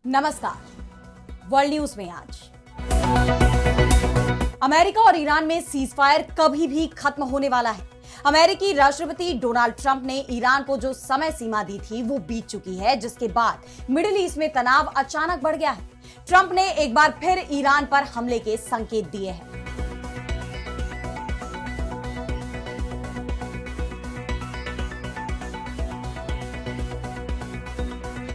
नमस्कार। World news में आज अमेरिका और ईरान में सीजफायर कभी भी खत्म होने वाला है। अमेरिकी राष्ट्रपति डोनाल्ड ट्रंप ने ईरान को जो समय सीमा दी थी वो बीत चुकी है, जिसके बाद मिडिल ईस्ट में तनाव अचानक बढ़ गया है। ट्रंप ने एक बार फिर ईरान पर हमले के संकेत दिए हैं।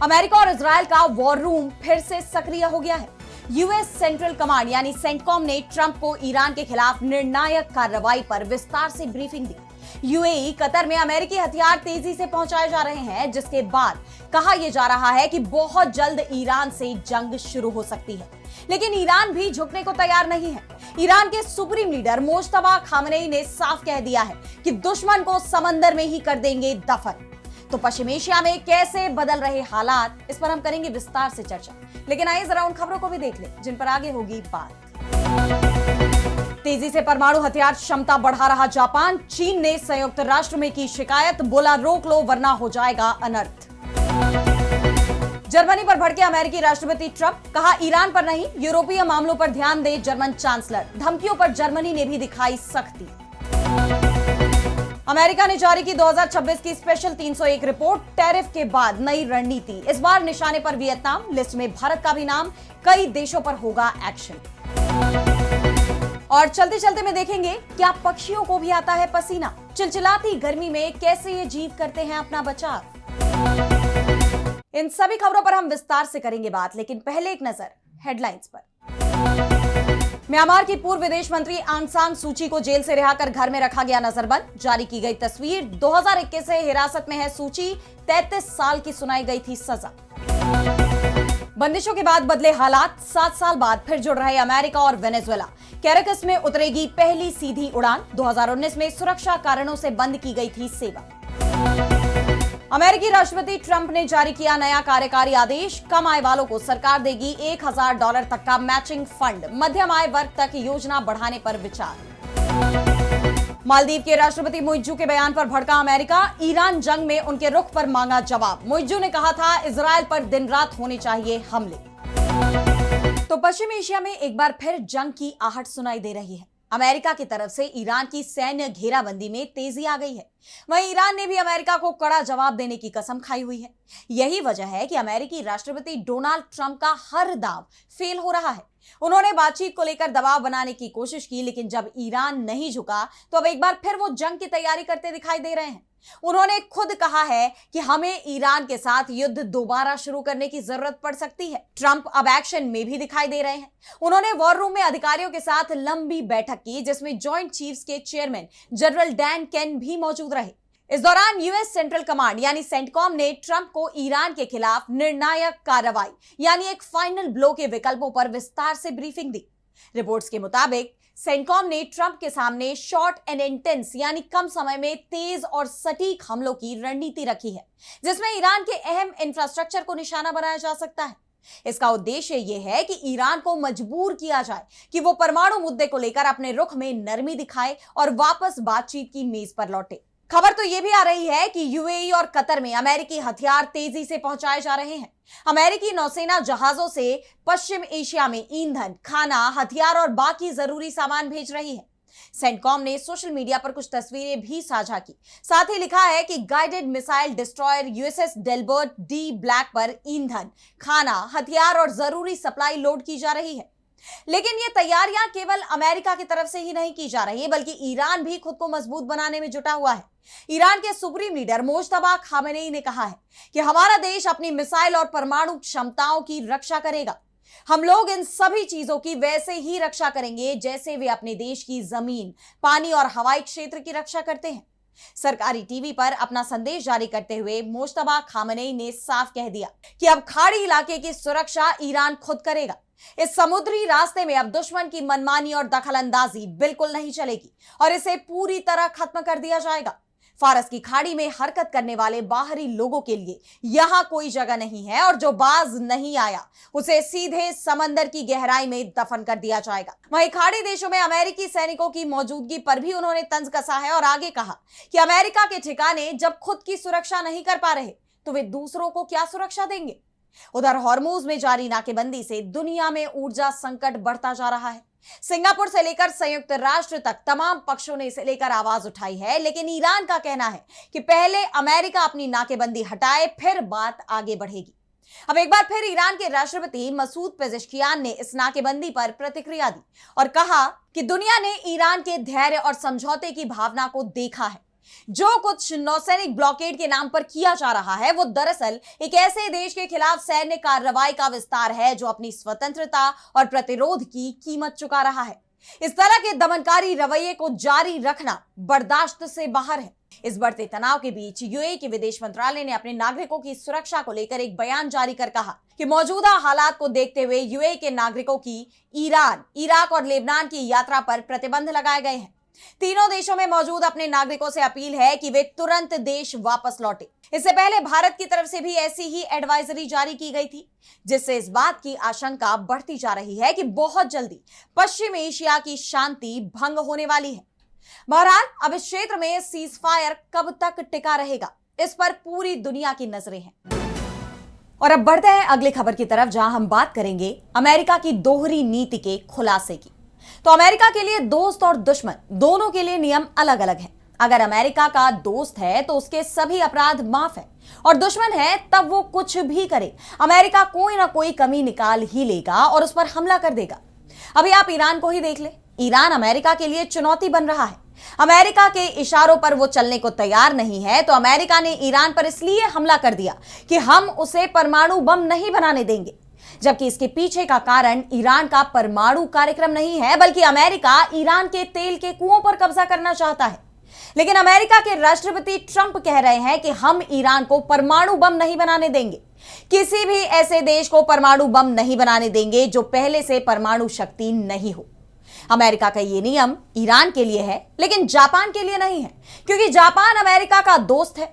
अमेरिका और इजरायल का वॉर रूम फिर से सक्रिय हो गया है। यूएस सेंट्रल कमांड यानी सेंटकॉम ने ट्रंप को ईरान के खिलाफ निर्णायक कार्रवाई पर विस्तार से ब्रीफिंग दी। यूएई, कतर में अमेरिकी हथियार तेजी से पहुंचाए जा रहे हैं, जिसके बाद कहा यह जा रहा है कि बहुत जल्द ईरान से जंग शुरू हो सकती है। लेकिन ईरान भी झुकने को तैयार नहीं है। ईरान के सुप्रीम लीडर मुश्तबा खामनेई ने साफ कह दिया है कि दुश्मन को समंदर में ही कर देंगे दफन। तो पश्चिम एशिया में कैसे बदल रहे हालात, इस पर हम करेंगे विस्तार से चर्चा। लेकिन आइए जरा उन खबरों को भी देख लें जिन पर आगे होगी बात। तेजी से परमाणु हथियार क्षमता बढ़ा रहा जापान। चीन ने संयुक्त राष्ट्र में की शिकायत, बोला रोक लो वरना हो जाएगा अनर्थ। जर्मनी पर भड़के अमेरिकी राष्ट्रपति ट्रंप, कहा ईरान पर नहीं यूरोपीय मामलों पर ध्यान दे जर्मन चांसलर। धमकियों पर जर्मनी ने भी दिखाई सख्ती। अमेरिका ने जारी की 2026 की स्पेशल 301 रिपोर्ट। टैरिफ के बाद नई रणनीति, इस बार निशाने पर वियतनाम, लिस्ट में भारत का भी नाम। कई देशों पर होगा एक्शन। और चलते चलते में देखेंगे क्या पक्षियों को भी आता है पसीना। चिलचिलाती गर्मी में कैसे ये जीव करते हैं अपना बचाव। इन सभी खबरों पर हम विस्तार से करेंगे बात, लेकिन पहले एक नजर हेडलाइंस पर। म्यांमार की पूर्व विदेश मंत्री आंग सान सूची को जेल से रिहा कर घर में रखा गया नजरबंद। जारी की गई तस्वीर। 2021 से हिरासत में है सूची। 33 साल की सुनाई गई थी सजा। बंदिशों के बाद बदले हालात। 7 साल बाद फिर जुड़ रहे अमेरिका और वेनेजुएला। कैराकस में उतरेगी पहली सीधी उड़ान। 2019 में सुरक्षा कारणों से बंद की गई थी सेवा। अमेरिकी राष्ट्रपति ट्रंप ने जारी किया नया कार्यकारी आदेश। कम आय वालों को सरकार देगी $1000 तक का मैचिंग फंड। मध्यम आय वर्ग तक योजना बढ़ाने पर विचार। मालदीव के राष्ट्रपति मुइज्जू के बयान पर भड़का अमेरिका। ईरान जंग में उनके रुख पर मांगा जवाब। मुइज्जू ने कहा था इजरायल पर दिन रात होने चाहिए हमले। तो पश्चिम एशिया में एक बार फिर जंग की आहट सुनाई दे रही है। अमेरिका की तरफ से ईरान की सैन्य घेराबंदी में तेजी आ गई है। वहीं ईरान ने भी अमेरिका को कड़ा जवाब देने की कसम खाई हुई है। यही वजह है कि अमेरिकी राष्ट्रपति डोनाल्ड ट्रंप का हर दांव फेल हो रहा है। उन्होंने बातचीत को लेकर दबाव बनाने की कोशिश की, लेकिन जब ईरान नहीं झुका तो अब एक बार फिर वो जंग की तैयारी करते दिखाई दे रहे हैं। उन्होंने खुद कहा है कि हमें ईरान के साथ युद्ध दोबारा शुरू करने की जरूरत पड़ सकती है। ट्रंप अब एक्शन में भी दिखाई दे रहे हैं। उन्होंने वॉर रूम में अधिकारियों के साथ लंबी बैठक की, जिसमें जॉइंट चीफ्स के चेयरमैन जनरल डैन केन भी मौजूद रहे। इस दौरान यूएस सेंट्रल कमांड यानी सेंटकॉम ने ट्रंप को ईरान के खिलाफ निर्णायक कार्रवाई यानी एक फाइनल ब्लो के विकल्पों पर विस्तार से ब्रीफिंग दी। रिपोर्ट्स के मुताबिक सेंटकॉम ने ट्रंप के सामने शॉर्ट एंड इंटेंस यानी कम समय में तेज और सटीक हमलों की रणनीति रखी है, जिसमें ईरान के अहम इंफ्रास्ट्रक्चर को निशाना बनाया जा सकता है। इसका उद्देश्य यह है कि ईरान को मजबूर किया जाए कि वो परमाणु मुद्दे को लेकर अपने रुख में नरमी दिखाए और वापस बातचीत की मेज पर लौटे। खबर तो यह भी आ रही है कि यूएई और कतर में अमेरिकी हथियार तेजी से पहुंचाए जा रहे हैं। अमेरिकी नौसेना जहाजों से पश्चिम एशिया में ईंधन, खाना, हथियार और बाकी जरूरी सामान भेज रही है। सेंटकॉम ने सोशल मीडिया पर कुछ तस्वीरें भी साझा की। साथ ही लिखा है कि guided missile destroyer USS Delbert D black पर ईंधन, खाना, हथियार और जरूरी सप्लाई लोड की जा रही है। लेकिन ये तैयारियां केवल अमेरिका की तरफ से ही नहीं की जा रही है, बल्कि ईरान भी खुद को मजबूत बनाने में जुटा हुआ है। ईरान के सुप्रीम लीडर मुश्तबा खामनेई ने कहा है कि हमारा देश अपनी मिसाइल और परमाणु क्षमताओं की रक्षा करेगा। हम लोग इन सभी चीजों की वैसे ही रक्षा करेंगे जैसे वे अपने देश की जमीन, पानी और हवाई क्षेत्र की रक्षा करते हैं। सरकारी टीवी पर अपना संदेश जारी करते हुए मुश्तबा खामनेई ने साफ कह दिया कि अब खाड़ी इलाके की सुरक्षा ईरान खुद करेगा। इस समुद्री रास्ते में अब दुश्मन की मनमानी और दखलंदाजी बिल्कुल नहीं चलेगी और इसे पूरी तरह खत्म कर दिया जाएगा। फारस की खाड़ी में हरकत करने वाले बाहरी लोगों के लिए यहां कोई जगह नहीं है और जो बाज नहीं आया उसे सीधे समंदर की गहराई में दफन कर दिया जाएगा। वहीं खाड़ी देशों में अमेरिकी सैनिकों की मौजूदगी पर भी उन्होंने तंज कसा है और आगे कहा कि अमेरिका के ठिकाने जब खुद की सुरक्षा नहीं कर पा रहे तो वे दूसरों को क्या सुरक्षा देंगे। उधर हॉर्मूज में जारी नाकेबंदी से दुनिया में ऊर्जा संकट बढ़ता जा रहा है। सिंगापुर से लेकर संयुक्त राष्ट्र तक तमाम पक्षों ने इसे लेकर आवाज उठाई है, लेकिन ईरान का कहना है कि पहले अमेरिका अपनी नाकेबंदी हटाए, फिर बात आगे बढ़ेगी। अब एक बार फिर ईरान के राष्ट्रपति मसूद पेजेश्कियान ने इस नाकेबंदी पर प्रतिक्रिया दी और कहा कि दुनिया ने ईरान के धैर्य और समझौते की भावना को देखा है। जो कुछ नौसैनिक ब्लॉकेड के नाम पर किया जा रहा है वो दरअसल एक ऐसे देश के खिलाफ सैन्य कार्रवाई का विस्तार है जो अपनी स्वतंत्रता और प्रतिरोध की कीमत चुका रहा है। इस तरह के दमनकारी रवैये को जारी रखना बर्दाश्त से बाहर है। इस बढ़ते तनाव के बीच यूएई के विदेश मंत्रालय ने अपने नागरिकों की सुरक्षा को लेकर एक बयान जारी कर कहा कि मौजूदा हालात को देखते हुए यूएई के नागरिकों की ईरान, इराक और लेबनान की यात्रा पर प्रतिबंध लगाए गए हैं। तीनों देशों में मौजूद अपने नागरिकों से अपील है कि वे तुरंत देश वापस लौटे। इससे पहले भारत की तरफ से भी ऐसी ही एडवाइजरी जारी की गई थी, जिससे इस बात की आशंका बढ़ती जा रही है कि बहुत जल्दी पश्चिम एशिया की शांति भंग होने वाली है। बहरहाल अब इस क्षेत्र में सीज फायर कब तक टिका रहेगा, इस पर पूरी दुनिया की नजरें हैं। और अब बढ़ते हैं अगली खबर की तरफ, जहां हम बात करेंगे अमेरिका की दोहरी नीति के खुलासे की। तो अमेरिका के लिए दोस्त और दुश्मन दोनों के लिए नियम अलग अलग हैं। अगर अमेरिका का दोस्त है तो उसके सभी अपराध माफ है, और दुश्मन है तब वो कुछ भी करे, अमेरिका कोई ना कोई कमी निकाल ही लेगा और उस पर हमला कर देगा। अभी आप ईरान को ही देख ले। ईरान अमेरिका के लिए चुनौती बन रहा है। अमेरिका के इशारों पर वो चलने को तैयार नहीं है, तो अमेरिका ने ईरान पर इसलिए हमला कर दिया कि हम उसे परमाणु बम नहीं बनाने देंगे। जबकि इसके पीछे का कारण ईरान का परमाणु कार्यक्रम नहीं है, बल्कि अमेरिका ईरान के तेल के कुओं पर कब्जा करना चाहता है। लेकिन अमेरिका के राष्ट्रपति ट्रंप कह रहे हैं कि हम ईरान को परमाणु बम नहीं बनाने देंगे। किसी भी ऐसे देश को परमाणु बम नहीं बनाने देंगे जो पहले से परमाणु शक्ति नहीं हो। अमेरिका का यह नियम ईरान के लिए है, लेकिन जापान के लिए नहीं है, क्योंकि जापान अमेरिका का दोस्त है।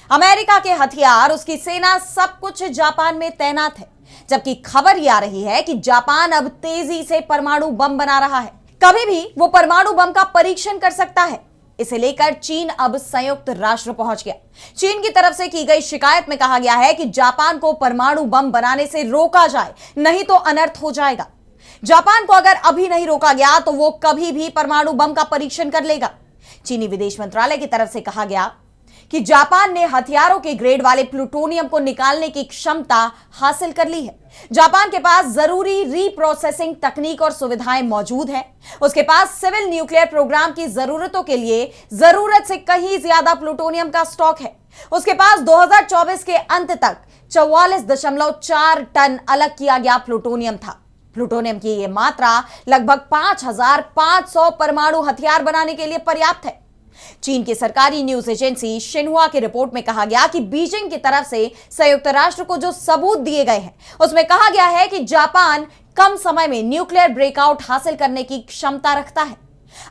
अमेरिका के हथियार, उसकी सेना, सब कुछ जापान में तैनात है। जबकि खबर यह आ रही है कि जापान अब तेजी से परमाणु बम बना रहा है। कभी भी वो परमाणु बम का परीक्षण कर सकता है। इसे लेकर चीन अब संयुक्त राष्ट्र पहुंच गया। चीन की तरफ से की गई शिकायत में कहा गया है कि जापान को परमाणु बम बनाने से रोका जाए, नहीं तो अनर्थ हो जाएगा। जापान को अगर अभी नहीं रोका गया तो वो कभी भी परमाणु बम का परीक्षण कर लेगा। चीनी विदेश मंत्रालय की तरफ से कहा गया कि जापान ने हथियारों के ग्रेड वाले प्लूटोनियम को निकालने की क्षमता हासिल कर ली है। जापान के पास जरूरी रीप्रोसेसिंग तकनीक और सुविधाएं मौजूद हैं। उसके पास सिविल न्यूक्लियर प्रोग्राम की जरूरतों के लिए जरूरत से कहीं ज्यादा प्लूटोनियम का स्टॉक है। उसके पास 2024 के अंत तक 44.4 टन अलग किया गया प्लूटोनियम था। प्लूटोनियम की यह मात्रा लगभग 5500 परमाणु हथियार बनाने के लिए पर्याप्त है। चीन की सरकारी न्यूज एजेंसी शिन्हुआ की रिपोर्ट में कहा गया कि बीजिंग की तरफ से संयुक्त राष्ट्र को जो सबूत दिए गए हैं उसमें कहा गया है कि जापान कम समय में न्यूक्लियर ब्रेकआउट हासिल करने की क्षमता रखता है।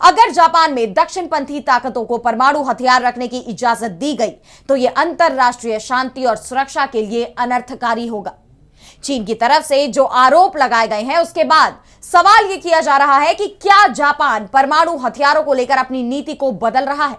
अगर जापान में दक्षिणपंथी ताकतों को परमाणु हथियार रखने की इजाजत दी गई तो यह अंतरराष्ट्रीय शांति और सुरक्षा के लिए अनर्थकारी होगा। चीन की तरफ से जो आरोप लगाए गए हैं उसके बाद सवाल यह किया जा रहा है कि क्या जापान परमाणु हथियारों को लेकर अपनी नीति को बदल रहा है,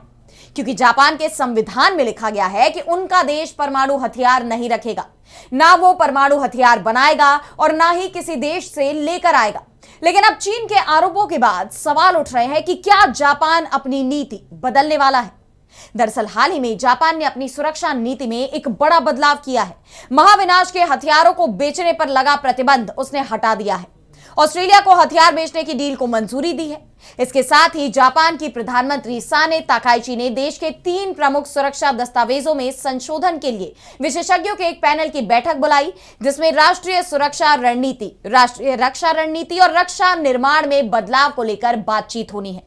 क्योंकि जापान के संविधान में लिखा गया है कि उनका देश परमाणु हथियार नहीं रखेगा, ना वो परमाणु हथियार बनाएगा और ना ही किसी देश से लेकर आएगा। लेकिन अब चीन के आरोपों के बाद सवाल उठ रहे हैं कि क्या जापान अपनी नीति बदलने वाला है। दरअसल हाल ही में जापान ने अपनी सुरक्षा नीति में एक बड़ा बदलाव किया है। महाविनाश के हथियारों को बेचने पर लगा प्रतिबंध उसने हटा दिया है। ऑस्ट्रेलिया को हथियार बेचने की डील को मंजूरी दी है। इसके साथ ही जापान की प्रधानमंत्री साने ताकाइची ने देश के 3 प्रमुख सुरक्षा दस्तावेजों में संशोधन के लिए विशेषज्ञों के एक पैनल की बैठक बुलाई, जिसमें राष्ट्रीय सुरक्षा रणनीति, राष्ट्रीय रक्षा रणनीति और रक्षा निर्माण में बदलाव को लेकर बातचीत होनी है।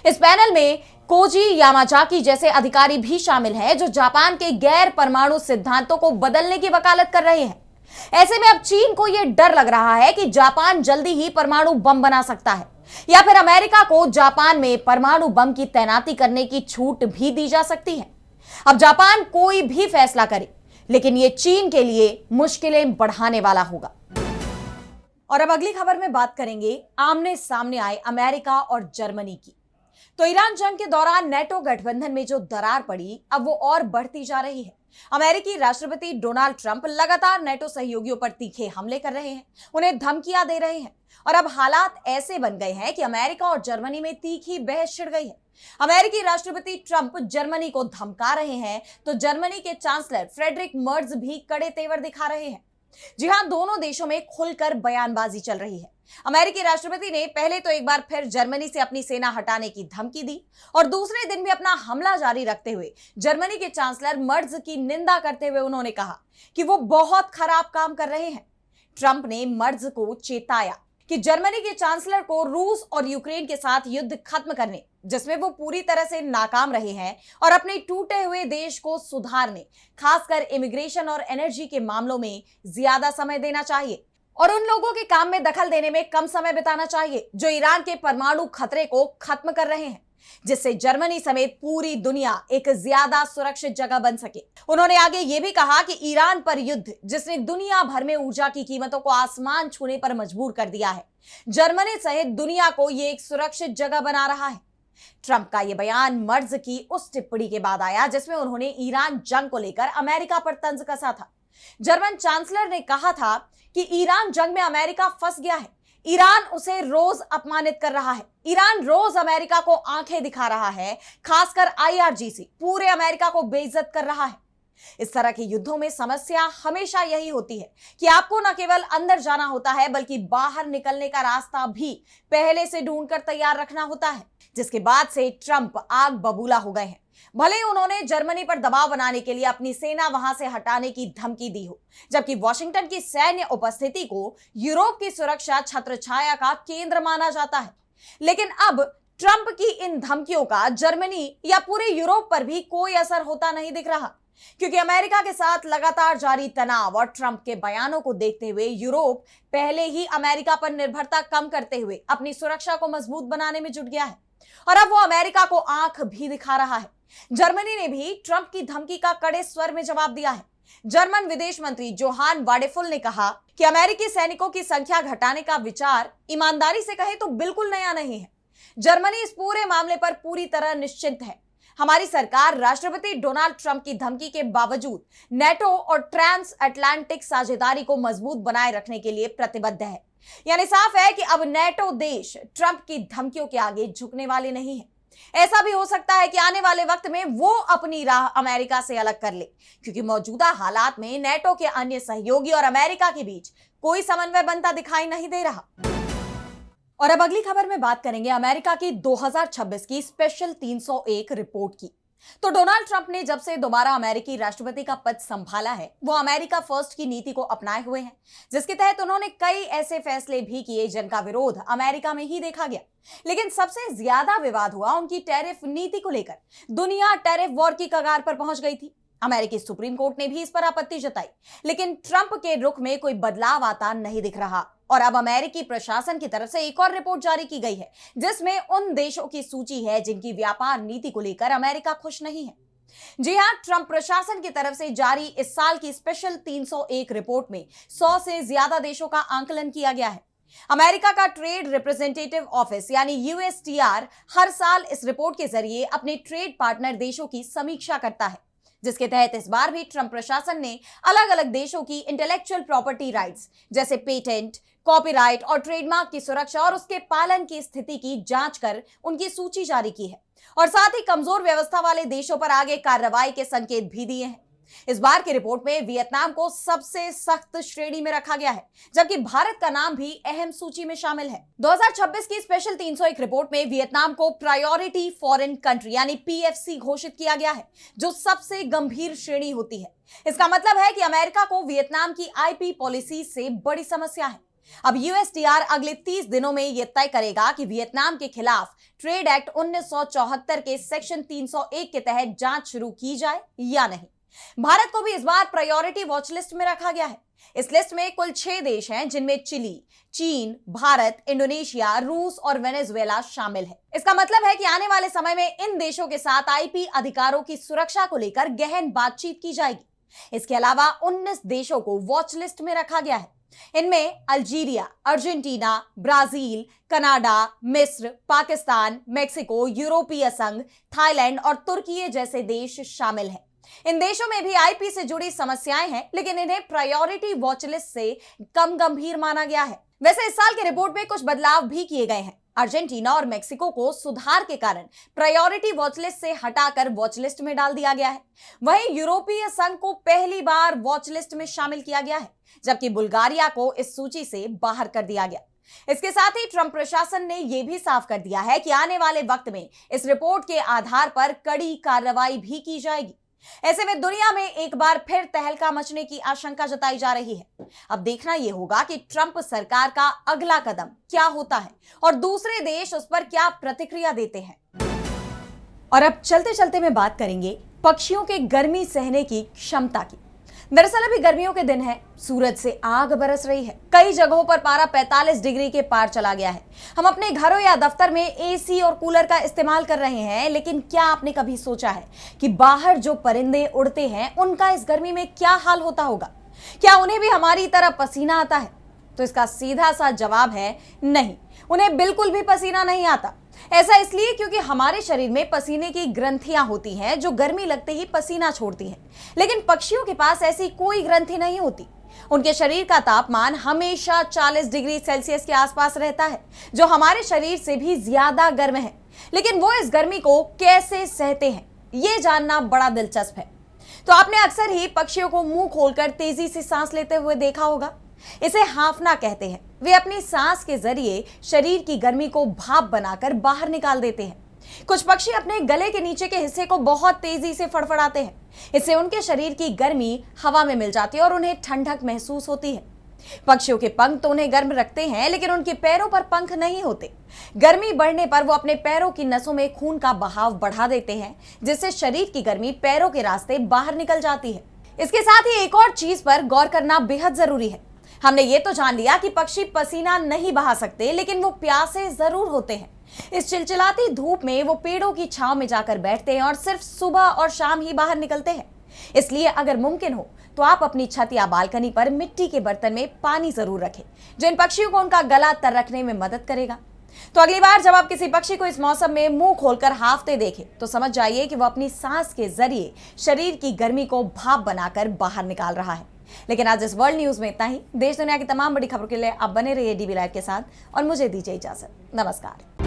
इस पैनल में कोजी यामाजाकी जैसे अधिकारी भी शामिल हैं, जो जापान के गैर परमाणु सिद्धांतों को बदलने की वकालत कर रहे हैं। ऐसे में अब चीन को यह डर लग रहा है कि जापान जल्दी ही परमाणु बम बना सकता है, या फिर अमेरिका को जापान में परमाणु बम की तैनाती करने की छूट भी दी जा सकती है। अब जापान कोई भी फैसला करे, लेकिन यह चीन के लिए मुश्किलें बढ़ाने वाला होगा। और अब अगली खबर में बात करेंगे आमने सामने आए अमेरिका और जर्मनी की। तो ईरान जंग के दौरान नेटो गठबंधन में जो दरार पड़ी, अब वो और बढ़ती जा रही है। अमेरिकी राष्ट्रपति डोनाल्ड ट्रंप लगातार नेटो सहयोगियों पर तीखे हमले कर रहे हैं, उन्हें धमकियां दे रहे हैं और अब हालात ऐसे बन गए हैं कि अमेरिका और जर्मनी में तीखी बहस छिड़ गई है। अमेरिकी राष्ट्रपति ट्रंप जर्मनी को धमका रहे हैं तो जर्मनी के चांसलर फ्रेडरिक मर्ज भी कड़े तेवर दिखा रहे हैं। जी हां, दोनों देशों में खुलकर बयानबाजी चल रही है। अमेरिकी राष्ट्रपति ने पहले तो एक बार फिर जर्मनी से अपनी सेना हटाने की धमकी दी और दूसरे दिन भी अपना हमला जारी रखते हुए जर्मनी के चांसलर मर्ज की निंदा करते हुए उन्होंने कहा कि वो बहुत खराब काम कर रहे हैं। ट्रंप ने मर्ज को चेताया कि जर्मनी के चांसलर को रूस और यूक्रेन के साथ युद्ध खत्म करने, जिसमें वो पूरी तरह से नाकाम रहे हैं, और अपने टूटे हुए देश को सुधारने, खासकर इमिग्रेशन और एनर्जी के मामलों में ज्यादा समय देना चाहिए और उन लोगों के काम में दखल देने में कम समय बिताना चाहिए जो ईरान के परमाणु खतरे को खत्म कर रहे हैं, जिससे जर्मनी समेत पूरी दुनिया एक ज्यादा सुरक्षित जगह बन सके। उन्होंने आगे ये भी कहा कि ईरान पर युद्ध, जिसने दुनिया भर में ऊर्जा की कीमतों को आसमान छूने पर मजबूर कर दिया है, जर्मनी सहित दुनिया को ये एक सुरक्षित जगह बना रहा है। ट्रंप का यह बयान मर्ज की उस टिप्पणी के बाद आया जिसमें उन्होंने ईरान जंग को लेकर अमेरिका पर तंज कसा था। जर्मन चांसलर ने कहा था कि ईरान जंग में अमेरिका फंस गया है, ईरान उसे रोज अपमानित कर रहा है, ईरान रोज अमेरिका को आंखें दिखा रहा है, खासकर आईआरजीसी पूरे अमेरिका को बेइज्जत कर रहा है। इस तरह के युद्धों में समस्या हमेशा यही होती है कि आपको न केवल अंदर जाना होता है बल्कि बाहर निकलने का रास्ता भी पहले से ढूंढकर तैयार रखना होता है, जिसके बाद से ट्रंप आग बबूला हो गए हैं। भले ही उन्होंने जर्मनी पर दबाव बनाने के लिए अपनी सेना वहां से हटाने की धमकी दी हो, जबकि वॉशिंगटन की सैन्य उपस्थिति को यूरोप की सुरक्षा छत्रछाया का केंद्र माना जाता है। लेकिन अब ट्रंप की इन धमकियों का जर्मनी या पूरे यूरोप पर भी कोई असर होता नहीं दिख रहा, क्योंकि अमेरिका के साथ लगातार जारी तनाव और ट्रंप के बयानों को देखते हुए यूरोप पहले ही अमेरिका पर निर्भरता कम करते हुए अपनी सुरक्षा को मजबूत बनाने में जुट गया है और अब वो अमेरिका को आंख भी दिखा रहा है। जर्मनी ने भी ट्रंप की धमकी का कड़े स्वर में जवाब दिया है। जर्मन विदेश मंत्री जोहान वाडेफुल ने कहा कि अमेरिकी सैनिकों की संख्या घटाने का विचार ईमानदारी से कहे तो बिल्कुल नया नहीं है। जर्मनी इस पूरे मामले पर पूरी तरह निश्चिंत है। हमारी सरकार राष्ट्रपति डोनाल्ड ट्रंप की धमकी के बावजूद नेटो और ट्रांस अटलांटिक साझेदारी को मजबूत बनाए रखने के लिए प्रतिबद्ध है। यानी साफ है कि अब नेटो देश ट्रंप की धमकियों के आगे झुकने वाले नहीं है। ऐसा भी हो सकता है कि आने वाले वक्त में वो अपनी राह अमेरिका से अलग कर ले, क्योंकि मौजूदा हालात में नेटो के अन्य सहयोगी और अमेरिका के बीच कोई समन्वय बनता दिखाई नहीं दे रहा। और अब अगली खबर में बात करेंगे अमेरिका की 2026 की स्पेशल 301 रिपोर्ट की। तो डोनाल्ड ट्रंप ने जब से दोबारा अमेरिकी राष्ट्रपति का पद संभाला है, वो अमेरिका फर्स्ट की नीति को अपनाए हुए हैं, जिसके तहत उन्होंने कई ऐसे फैसले भी किए जिनका विरोध अमेरिका में ही देखा गया। लेकिन सबसे ज्यादा विवाद हुआ उनकी टैरिफ नीति को लेकर। दुनिया टैरिफ वॉर की कगार पर पहुंच गई थी। अमेरिकी सुप्रीम कोर्ट ने भी इस पर आपत्ति जताई, लेकिन ट्रंप के रुख में कोई बदलाव आता नहीं दिख रहा और अब अमेरिकी प्रशासन की तरफ से एक और रिपोर्ट जारी की गई है जिसमें उन देशों की सूची है जिनकी व्यापार नीति को लेकर अमेरिका खुश नहीं है। जी हां, ट्रंप प्रशासन की तरफ से जारी इस साल की स्पेशल 301 रिपोर्ट में 100 से ज्यादा देशों का आंकलन किया गया है। अमेरिका का ट्रेड रिप्रेजेंटेटिव ऑफिस यानी यूएसटीआर हर साल इस रिपोर्ट के जरिए अपने ट्रेड पार्टनर देशों की समीक्षा करता है, जिसके तहत इस बार भी ट्रंप प्रशासन ने अलग अलग देशों की इंटेलेक्चुअल प्रॉपर्टी राइट्स जैसे पेटेंट, कॉपीराइट और ट्रेडमार्क की सुरक्षा और उसके पालन की स्थिति की जांच कर उनकी सूची जारी की है और साथ ही कमजोर व्यवस्था वाले देशों पर आगे कार्रवाई के संकेत भी दिए हैं। इस बार की रिपोर्ट में वियतनाम को सबसे सख्त श्रेणी में रखा गया है, जबकि भारत का नाम भी अहम सूची में शामिल है। 2026 की स्पेशल 301 रिपोर्ट में वियतनाम को प्रायोरिटी फॉरेन कंट्री यानी पीएफसी घोषित किया गया है, जो सबसे गंभीर श्रेणी होती है। इसका मतलब है कि अमेरिका को वियतनाम की आईपी पॉलिसी से बड़ी समस्या है। अब यूएसटीआर अगले 30 दिनों में यह तय करेगा कि वियतनाम के खिलाफ ट्रेड एक्ट 1974 के सेक्शन 301 के तहत जांच शुरू की जाए या नहीं। भारत को भी इस बार प्रायोरिटी वॉच लिस्ट में रखा गया है। इस लिस्ट में कुल 6 देश हैं, जिनमें चिली, चीन, भारत, इंडोनेशिया, रूस और वेनेजुएला शामिल है। इसका मतलब है कि आने वाले समय में इन देशों के साथ आईपी अधिकारों की सुरक्षा को लेकर गहन बातचीत की जाएगी। इसके अलावा 19 देशों को वॉच लिस्ट में रखा गया है। इनमें अल्जीरिया, अर्जेंटीना, ब्राजील, कनाडा, मिस्र, पाकिस्तान, मेक्सिको, यूरोपीय संघ, थाईलैंड और तुर्की जैसे देश शामिल हैं। इन देशों में भी आईपी से जुड़ी समस्याएं हैं, लेकिन इन्हें प्रायोरिटी वॉच लिस्ट से कम गंभीर माना गया है। वैसे इस साल की रिपोर्ट में कुछ बदलाव भी किए गए हैं। अर्जेंटीना और मेक्सिको को सुधार के कारण प्रायोरिटी वॉच लिस्ट से हटाकर वॉच लिस्ट में डाल दिया गया है। वहीं यूरोपीय संघ को पहली बार वॉच लिस्ट में शामिल किया गया है, जबकि बुल्गारिया को इस सूची से बाहर कर दिया गया। इसके साथ ही ट्रंप प्रशासन ने यह भी साफ कर दिया है कि आने वाले वक्त में इस रिपोर्ट के आधार पर कड़ी कार्रवाई भी की जाएगी। ऐसे में दुनिया में एक बार फिर तहलका मचने की आशंका जताई जा रही है। अब देखना यह होगा कि ट्रंप सरकार का अगला कदम क्या होता है और दूसरे देश उस पर क्या प्रतिक्रिया देते हैं। और अब चलते चलते में बात करेंगे पक्षियों के गर्मी सहने की क्षमता की। दरअसल अभी गर्मियों के दिन है, सूरज से आग बरस रही है। कई जगहों पर पारा 45 डिग्री के पार चला गया है। हम अपने घरों या दफ्तर में एसी और कूलर का इस्तेमाल कर रहे हैं, लेकिन क्या आपने कभी सोचा है कि बाहर जो परिंदे उड़ते हैं उनका इस गर्मी में क्या हाल होता होगा? क्या उन्हें भी हमारी तरह पसीना आता है? तो इसका सीधा सा जवाब है नहीं, उन्हें बिल्कुल भी पसीना नहीं आता। ऐसा इसलिए क्योंकि हमारे शरीर में पसीने की ग्रंथियां होती हैं जो गर्मी लगते ही पसीना छोड़ती हैं, लेकिन पक्षियों के पास ऐसी कोई ग्रंथि नहीं होती। उनके शरीर का तापमान हमेशा 40 डिग्री सेल्सियस के आसपास रहता है, जो हमारे शरीर से भी ज्यादा गर्म है। लेकिन वो इस गर्मी को कैसे सहते हैं, ये जानना बड़ा दिलचस्प है। तो आपने अक्सर ही पक्षियों को मुंह खोलकर तेजी से सांस लेते हुए देखा होगा। इसे हांफना कहते हैं। वे अपनी सांस के जरिए शरीर की गर्मी को भाप बनाकर बाहर निकाल देते हैं। कुछ पक्षी अपने गले के नीचे के हिस्से को बहुत तेजी से फड़फड़ाते हैं। इससे उनके शरीर की गर्मी हवा में मिल जाती है और उन्हें ठंडक महसूस होती है। पक्षियों के पंख तो उन्हें गर्म रखते हैं, लेकिन उनके पैरों पर पंख नहीं होते। गर्मी बढ़ने पर वो अपने पैरों की नसों में खून का बहाव बढ़ा देते हैं, जिससे शरीर की गर्मी पैरों के रास्ते बाहर निकल जाती है। इसके साथ ही एक और चीज पर गौर करना बेहद जरूरी है। हमने ये तो जान लिया कि पक्षी पसीना नहीं बहा सकते, लेकिन वो प्यासे जरूर होते हैं। इस चिलचिलाती धूप में वो पेड़ों की छांव में जाकर बैठते हैं और सिर्फ सुबह और शाम ही बाहर निकलते हैं। इसलिए अगर मुमकिन हो तो आप अपनी छत या बालकनी पर मिट्टी के बर्तन में पानी जरूर रखें, जो इन पक्षियों को उनका गला तर रखने में मदद करेगा। तो अगली बार जब आप किसी पक्षी को इस मौसम में मुंह खोलकर हांफते देखें, तो समझ जाइए कि वो अपनी सांस के जरिए शरीर की गर्मी को भाप बनाकर बाहर निकाल रहा है। लेकिन आज इस वर्ल्ड न्यूज में इतना ही। देश दुनिया की तमाम बड़ी खबरों के लिए आप बने रहिए डीबी लाइव के साथ और मुझे दीजिए इजाजत। नमस्कार।